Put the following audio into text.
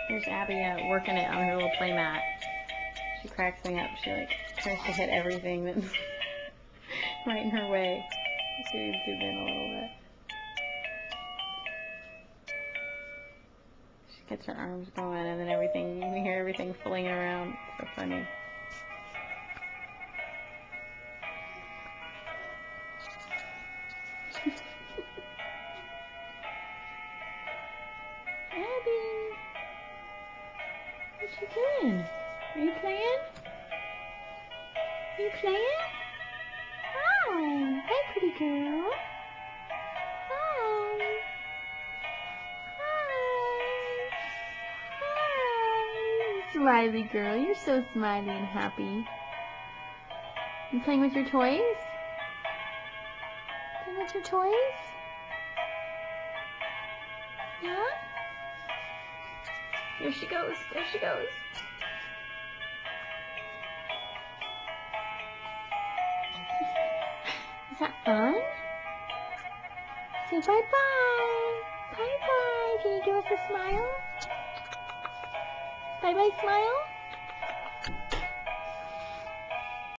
There's Abby working it on her little play mat. She cracks me up. She like tries to hit everything that's right in her way. So we zoom in a little bit. She gets her arms going and then everything, you can hear everything flinging around. It's so funny. Abby! What you doing? Are you playing? Are you playing? Hi! Hi, pretty girl. Hi! Hi! Smiley girl, you're so smiley and happy. You playing with your toys? Playing with your toys? Yeah? There she goes. There she goes. Is that fun? Say bye-bye. Bye-bye. Can you give us a smile? Bye-bye smile?